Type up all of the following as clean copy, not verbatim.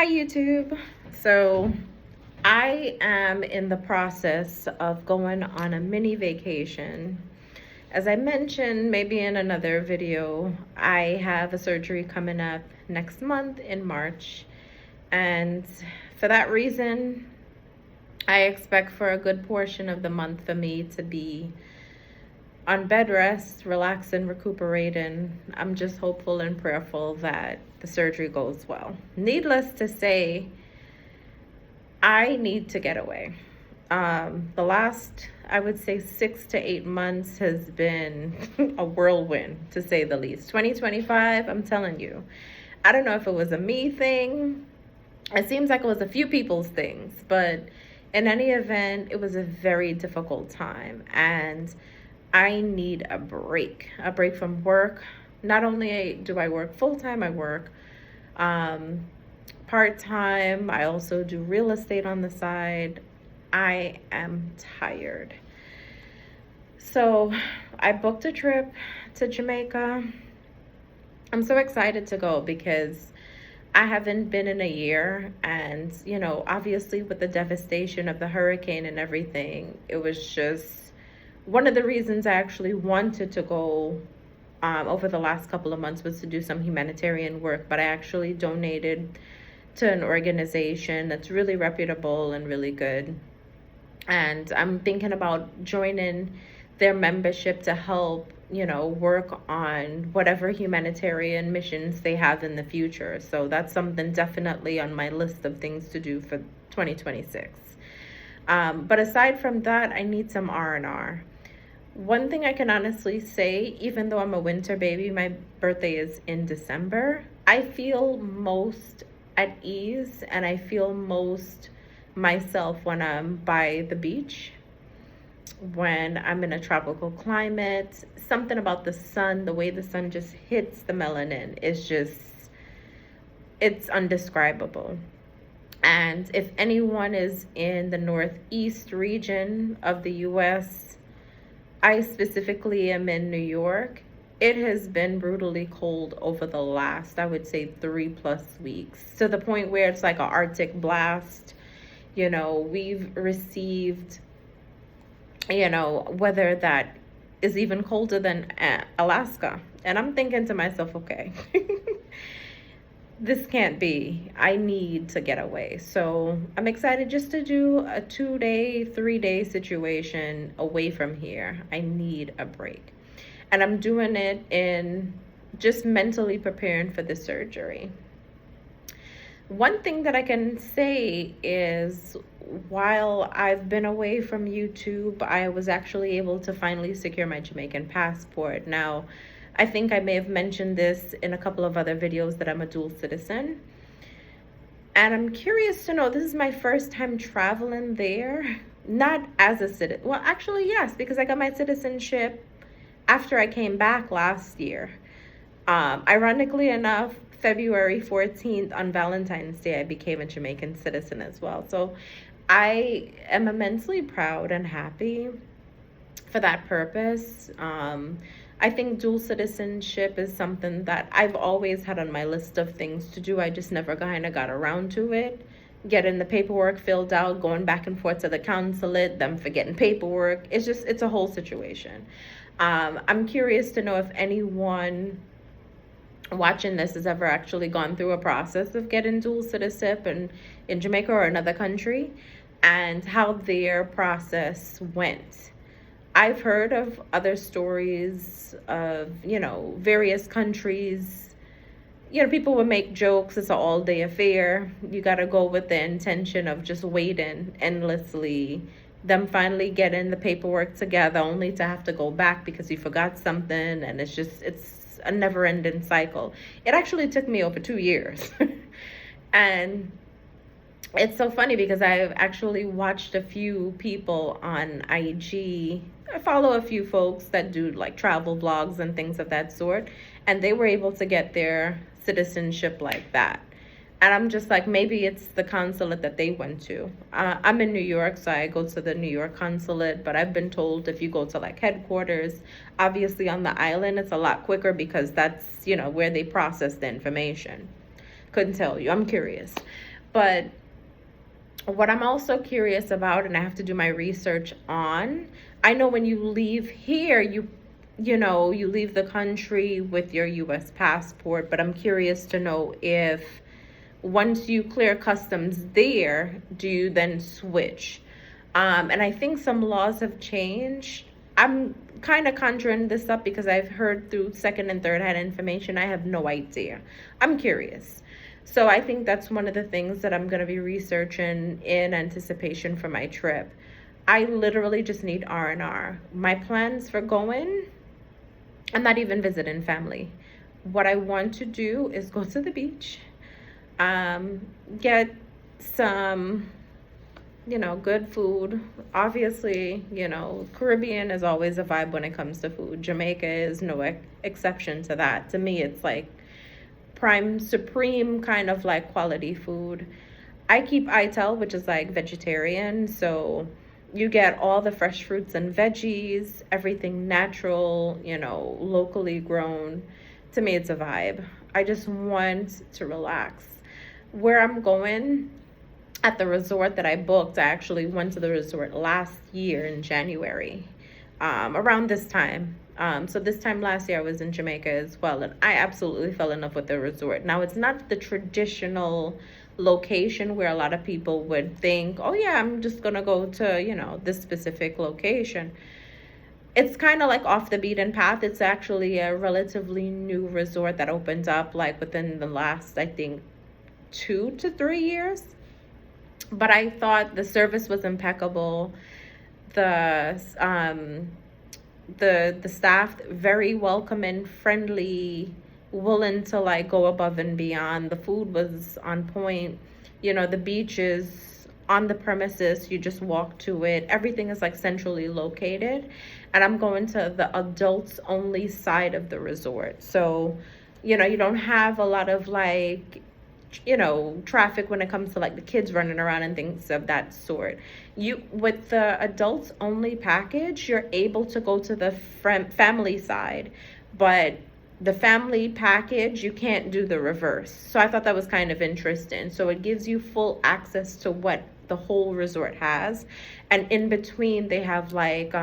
Hi YouTube. So I am in the process of going on a mini vacation. As I mentioned, maybe in another video, I have a surgery coming up next month in March. And for that reason, I expect for a good portion of the month for me to be on bed rest, relaxing, recuperating. I'm just hopeful and prayerful that the surgery goes well. Needless to say, I need to get away. The last, I would say, 6 to 8 months has been a whirlwind, to say the least. 2025, I'm telling you. I don't know if it was a me thing. It seems like it was a few people's things, but in any event, it was a very difficult time. And I need a break from work. Not only do I work full-time, I work part-time. I also do real estate on the side. I am tired. So I booked a trip to Jamaica. I'm so excited to go because I haven't been in a year, and obviously with the devastation of the hurricane and everything, it was just one of the reasons I actually wanted to go over the last couple of months was to do some humanitarian work, but I actually donated to an organization that's really reputable and really good. And I'm thinking about joining their membership to help, work on whatever humanitarian missions they have in the future. So that's something definitely on my list of things to do for 2026. But aside from that, I need some R&R. One thing I can honestly say, even though I'm a winter baby, my birthday is in December, I feel most at ease and I feel most myself when I'm by the beach, when I'm in a tropical climate. Something about the sun, the way the sun just hits the melanin is just, it's undescribable. And if anyone is in the northeast region of the US, I specifically am in New York. It has been brutally cold over the last, I would say, 3+ weeks, to the point where it's like an Arctic blast. We've received, weather that is even colder than Alaska. And I'm thinking to myself, okay, this can't be. I need to get away. So I'm excited just to do a 2-day, 3-day situation away from here. I need a break. And I'm doing it in just mentally preparing for the surgery. One thing that I can say is, while I've been away from YouTube, I was actually able to finally secure my Jamaican passport. Now, I think I may have mentioned this in a couple of other videos that I'm a dual citizen. And I'm curious to know, this is my first time traveling there, not as a citizen. Well, actually, yes, because I got my citizenship after I came back last year. Ironically enough, February 14th on Valentine's Day, I became a Jamaican citizen as well. So I am immensely proud and happy for that purpose. I think dual citizenship is something that I've always had on my list of things to do. I just never kind of got around to it. Getting the paperwork filled out, going back and forth to the consulate, them forgetting paperwork. It's a whole situation. I'm curious to know if anyone watching this has ever actually gone through a process of getting dual citizenship in Jamaica or another country, and how their process went. I've heard of other stories of, various countries. People would make jokes. It's an all-day affair. You got to go with the intention of just waiting endlessly, them finally getting the paperwork together, only to have to go back because you forgot something. And it's a never-ending cycle. It actually took me over 2 years. And it's so funny because I've actually watched a few people on IG. I follow a few folks that do like travel vlogs and things of that sort, and they were able to get their citizenship like that. And I'm just like, maybe it's the consulate that they went to. I'm in New York, so I go to the New York consulate, but I've been told if you go to like headquarters, obviously on the island, it's a lot quicker because that's, where they process the information. Couldn't tell you. I'm curious. But what I'm also curious about, and I have to do my research on, I know when you leave here, you leave the country with your US passport, but I'm curious to know if once you clear customs there, do you then switch? And I think some laws have changed. I'm kind of conjuring this up because I've heard through second and third hand information. I have no idea. I'm curious. So I think that's one of the things that I'm going to be researching in anticipation for my trip. I literally just need R&R. My plans for going, I'm not even visiting family. What I want to do is go to the beach, get some, good food. Obviously, Caribbean is always a vibe when it comes to food. Jamaica is no exception to that. To me, it's like prime, supreme kind of like quality food. I keep ITEL, which is like vegetarian, so you get all the fresh fruits and veggies, everything natural, locally grown. To me, it's a vibe. I just want to relax. Where I'm going, at the resort that I booked, I actually went to the resort last year in January, around this time. So this time last year I was in Jamaica as well, and I absolutely fell in love with the resort. Now, it's not the traditional location where a lot of people would think, oh yeah, I'm just gonna go to, this specific location. It's kind of like off the beaten path. It's actually a relatively new resort that opened up like within the last, I think, 2 to 3 years. But I thought the service was impeccable. The staff very welcoming, friendly, willing to like go above and beyond. The food was on point. The beach is on the premises. You just walk to it. Everything is like centrally located. And I'm going to the adults only side of the resort. So, you don't have a lot of like traffic when it comes to like the kids running around and things of that sort. You, with the adults only package, you're able to go to the family side, but the family package, you can't do the reverse. So I thought that was kind of interesting. So it gives you full access to what the whole resort has. And in between they have like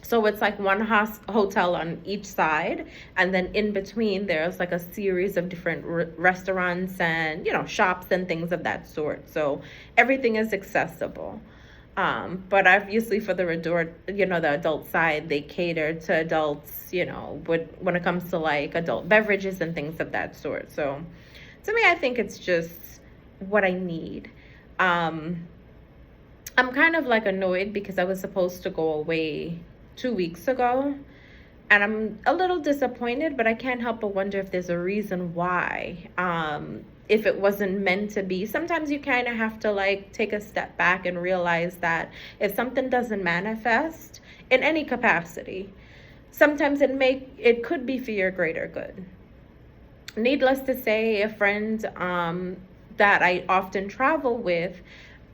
so it's like one hotel on each side, and then in between there's like a series of different restaurants and shops and things of that sort. So everything is accessible. But obviously for the resort, the adult side, they cater to adults, when it comes to like adult beverages and things of that sort. So to me, I think it's just what I need. I'm kind of like annoyed because I was supposed to go away 2 weeks ago, and I'm a little disappointed, but I can't help but wonder if there's a reason why. If it wasn't meant to be. Sometimes you kind of have to like take a step back and realize that if something doesn't manifest in any capacity, sometimes it could be for your greater good. Needless to say, a friend that I often travel with,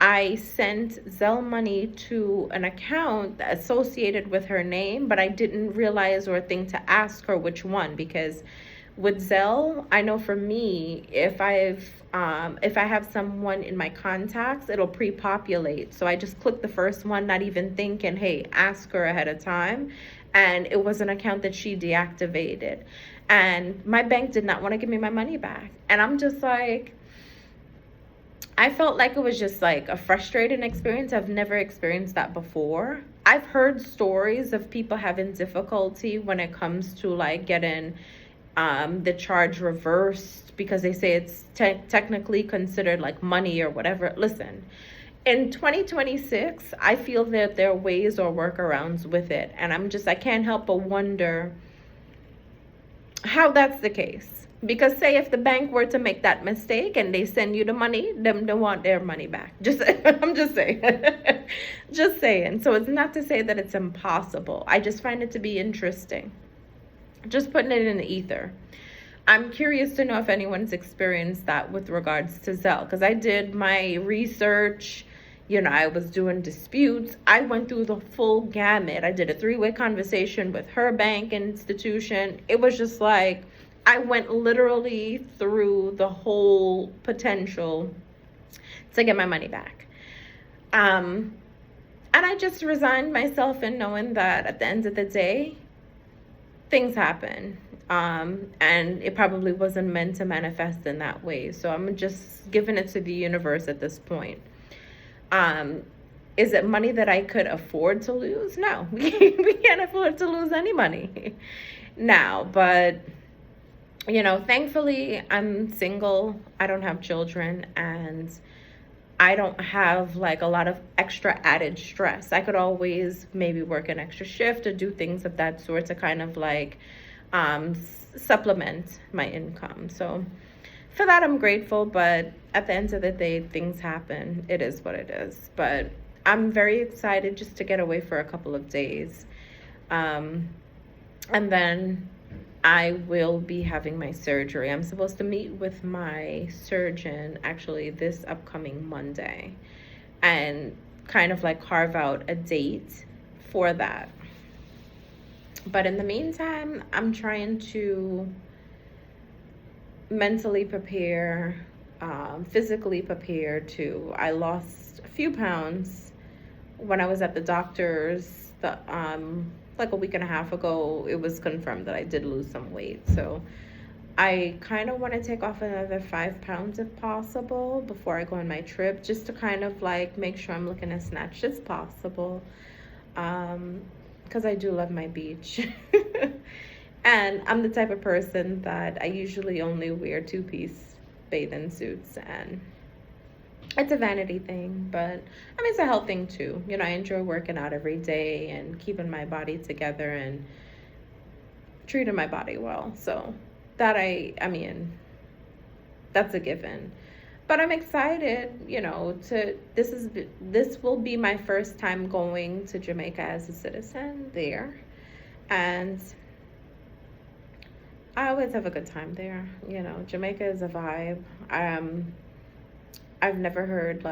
I sent Zelle money to an account associated with her name, but I didn't realize or think to ask her which one, because with Zelle, I know for me, if I have someone in my contacts, it'll pre-populate. So I just click the first one, not even thinking, hey, ask her ahead of time. And it was an account that she deactivated. And my bank did not want to give me my money back. And I'm just like, I felt like it was just like a frustrating experience. I've never experienced that before. I've heard stories of people having difficulty when it comes to like getting the charge reversed because they say it's technically considered like money or whatever. Listen, in 2026, I feel that there are ways or workarounds with it. And I can't help but wonder how that's the case. Because say if the bank were to make that mistake and they send you the money, them they want their money back. I'm just saying. Just saying. So it's not to say that it's impossible. I just find it to be interesting. Just putting it in the ether. I'm curious to know if anyone's experienced that with regards to Zelle, because I did my research. I was doing disputes. I went through the full gamut. I did a 3-way conversation with her bank institution. It was just like I went literally through the whole potential to get my money back. Um, and I just resigned myself in knowing that at the end of the day, things happen. And it probably wasn't meant to manifest in that way. So I'm just giving it to the universe at this point. Um, is it money that I could afford to lose? No, we can't afford to lose any money now. But, thankfully, I'm single. I don't have children, and I don't have like a lot of extra added stress. I could always maybe work an extra shift or do things of that sort to kind of like supplement my income. So for that, I'm grateful. But at the end of the day, things happen. It is what it is. But I'm very excited just to get away for a couple of days. And then I will be having my surgery. I'm supposed to meet with my surgeon actually this upcoming Monday and kind of like carve out a date for that. But in the meantime, I'm trying to mentally prepare, physically prepare too. I lost a few pounds when I was at the doctor's like a week and a half ago. It was confirmed that I did lose some weight. So I kind of want to take off another 5 pounds if possible before I go on my trip, just to kind of like make sure I'm looking as snatched as possible. Because I do love my beach. And I'm the type of person that I usually only wear two-piece bathing suits, and it's a vanity thing, but I mean, it's a health thing too. I enjoy working out every day and keeping my body together and treating my body well. So that I mean, that's a given. But I'm excited, this will be my first time going to Jamaica as a citizen there. And I always have a good time there. Jamaica is a vibe. I've never heard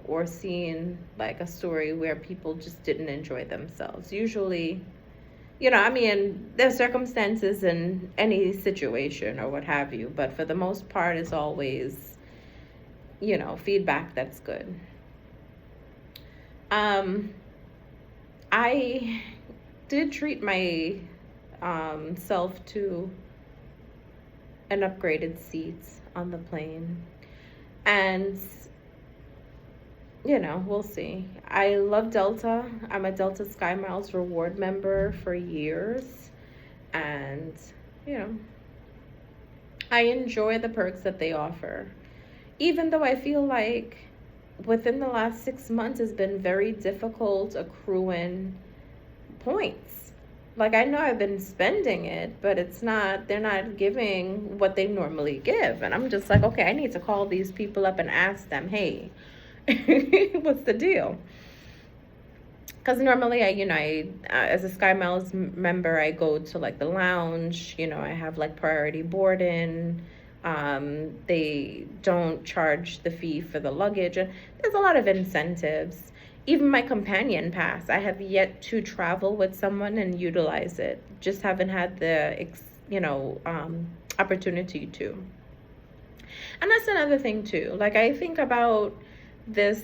or seen like a story where people just didn't enjoy themselves. Usually, there's circumstances in any situation or what have you, but for the most part, it's always, feedback that's good. I did treat my self to an upgraded seat on the plane. And, we'll see. I love Delta. I'm a Delta Sky Miles reward member for years. And, I enjoy the perks that they offer. Even though I feel like within the last 6 months it's been very difficult accruing points. Like, I know I've been spending it, but they're not giving what they normally give. And I'm just like, okay, I need to call these people up and ask them, hey, what's the deal? Because normally, I as a Sky Miles member, I go to like the lounge, I have like priority boarding. They don't charge the fee for the luggage. And there's a lot of incentives. Even my companion pass, I have yet to travel with someone and utilize it. Just haven't had the, opportunity to. And that's another thing too. Like, I think about this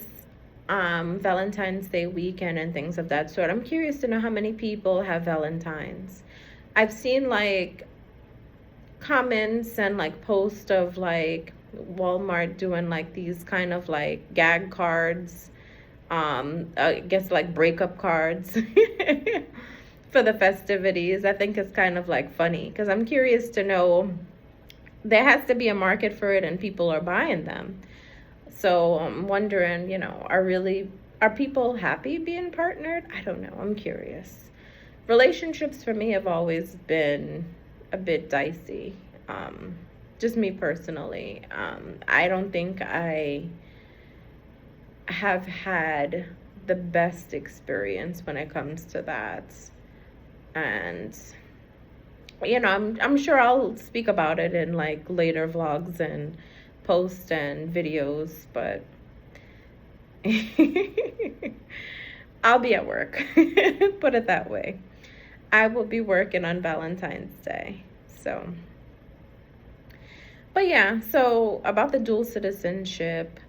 Valentine's Day weekend and things of that sort. I'm curious to know how many people have Valentine's. I've seen like comments and like posts of like Walmart doing like these kind of like gag cards, I guess like breakup cards for the festivities. I think it's kind of like funny because I'm curious to know, there has to be a market for it and people are buying them. So I'm wondering, are people happy being partnered? I don't know. I'm curious. Relationships for me have always been a bit dicey. Just me personally. I don't think I have had the best experience when it comes to that. And I'm sure I'll speak about it in like later vlogs and posts and videos, but I'll be at work. Put it that way. I will be working on Valentine's Day. So But yeah, so about the dual citizenship,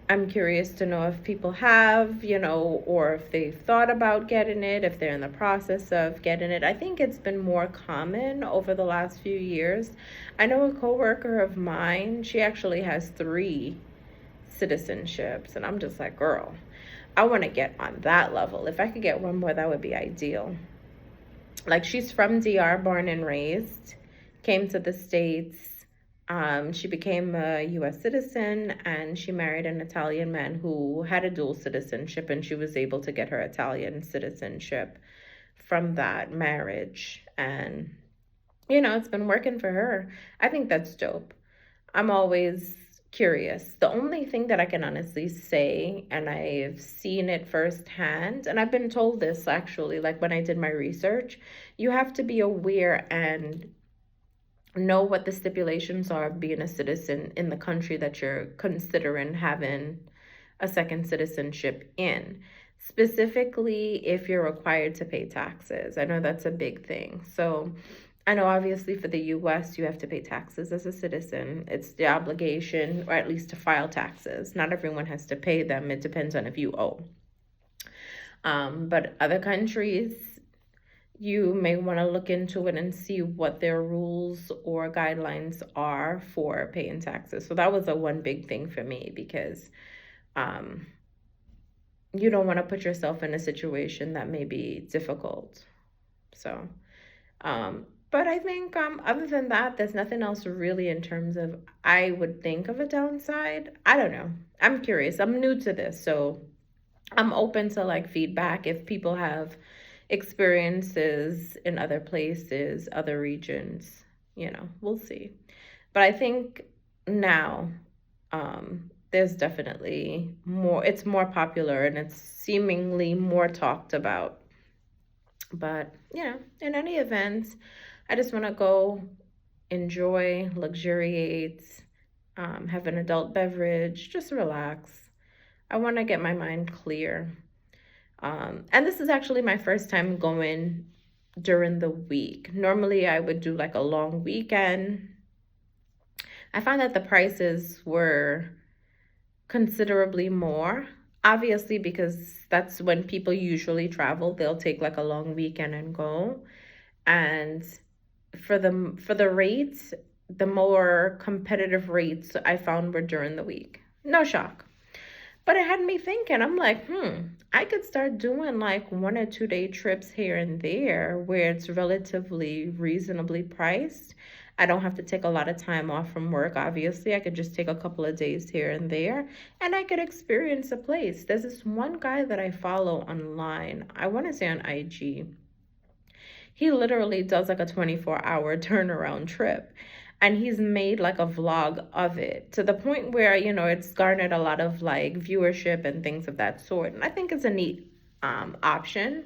I'm curious to know if people have, or if they've thought about getting it, if they're in the process of getting it. I think it's been more common over the last few years. I know a coworker of mine, she actually has three citizenships, and I'm just like, girl, I want to get on that level. If I could get one more, that would be ideal. Like, she's from DR, born and raised, came to the States. She became a US citizen, and she married an Italian man who had a dual citizenship, and she was able to get her Italian citizenship from that marriage. And, it's been working for her. I think that's dope. I'm always curious. The only thing that I can honestly say, and I've seen it firsthand, and I've been told this actually, like when I did my research, you have to be aware and know what the stipulations are of being a citizen in the country that you're considering having a second citizenship in. Specifically, if you're required to pay taxes. I know that's a big thing. So, I know obviously for the US, you have to pay taxes as a citizen. It's the obligation, or at least to file taxes. Not everyone has to pay them, it depends on if you owe. But other countries, you may want to look into it and see what their rules or guidelines are for paying taxes. So that was a one big thing for me because um, you don't want to put yourself in a situation that may be difficult. So, but I think other than that, there's nothing else really in terms of I would think of a downside. I don't know. I'm curious. I'm new to this, so I'm open to like feedback if people have experiences in other places, other regions, we'll see. But I think now there's definitely more, it's more popular and it's seemingly more talked about. But, in any event, I just want to go enjoy, luxuriate, have an adult beverage, just relax. I want to get my mind clear. And this is actually my first time going during the week. Normally, I would do like a long weekend. I found that the prices were considerably more. Obviously, because that's when people usually travel. They'll take like a long weekend and go. And for the rates, the more competitive rates I found were during the week. No shock. But it had me thinking, I'm like, I could start doing like 1 or 2 day trips here and there where it's relatively reasonably priced. I don't have to take a lot of time off from work, obviously. I could just take a couple of days here and there, and I could experience a place. There's this one guy that I follow online, I want to say on IG. He literally does like a 24-hour turnaround trip. And he's made like a vlog of it to the point where, it's garnered a lot of like viewership and things of that sort. And I think it's a neat option.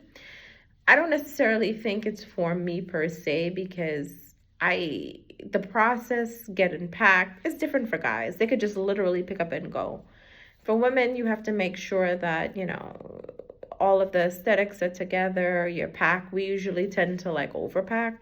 I don't necessarily think it's for me per se because the process getting packed is different for guys. They could just literally pick up and go. For women, you have to make sure that, all of the aesthetics are together, your pack. We usually tend to like overpack.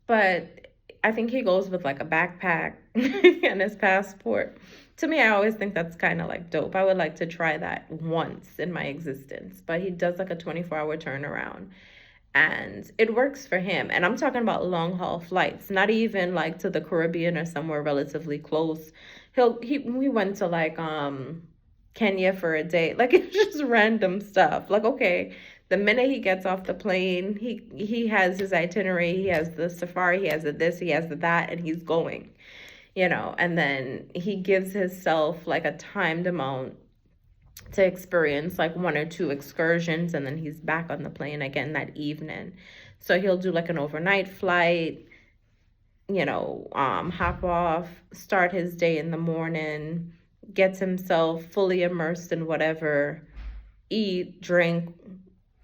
But I think he goes with like a backpack and his passport. To me, I always think that's kind of like dope. I would like to try that once in my existence. But he does like a 24-hour turnaround. And it works for him. And I'm talking about long haul flights, not even like to the Caribbean or somewhere relatively close. We went to like Kenya for a day. Like, it's just random stuff. Like, okay, the minute he gets off the plane, he has his itinerary, he has the safari, he has the this, he has the that, and he's going, and then he gives himself like a timed amount to experience like 1 or 2 excursions, and then he's back on the plane again that evening. So he'll do like an overnight flight, hop off, start his day in the morning, gets himself fully immersed in whatever, eat, drink,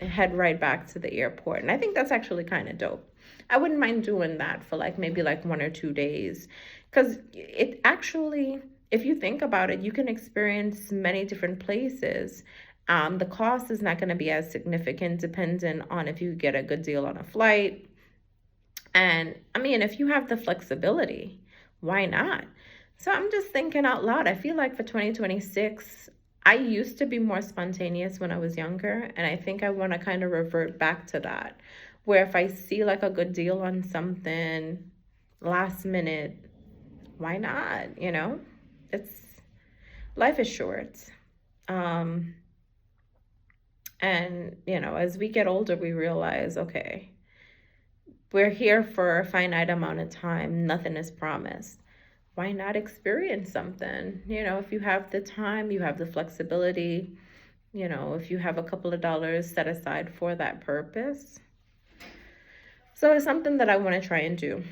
head right back to the airport. And I think that's actually kind of dope. I wouldn't mind doing that for like maybe like 1 or 2 days. Because it actually, if you think about it, you can experience many different places. The cost is not going to be as significant depending on if you get a good deal on a flight. And I mean, if you have the flexibility, why not? So I'm just thinking out loud. I feel like for 2026, I used to be more spontaneous when I was younger. And I think I want to kind of revert back to that, where if I see like a good deal on something last minute, why not? It's life is short. Um, and, as we get older, we realize, okay, we're here for a finite amount of time. Nothing is promised. Why not experience something? If you have the time, you have the flexibility, if you have a couple of dollars set aside for that purpose. So it's something that I want to try and do.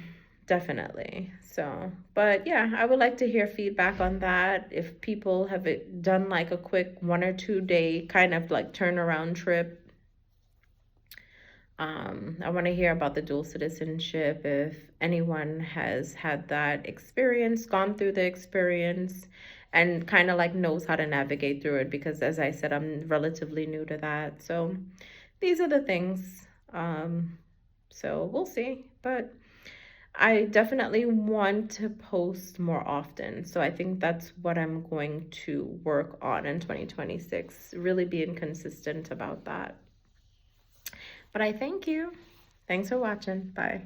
Definitely. So, but yeah, I would like to hear feedback on that. If people have done like a quick 1 or 2 day kind of like turnaround trip. I want to hear about the dual citizenship. If anyone has had that experience, gone through the experience, and kind of like knows how to navigate through it, because as I said, I'm relatively new to that. So these are the things. So we'll see. But I definitely want to post more often. So I think that's what I'm going to work on in 2026, really being consistent about that. But I thank you. Thanks for watching. Bye.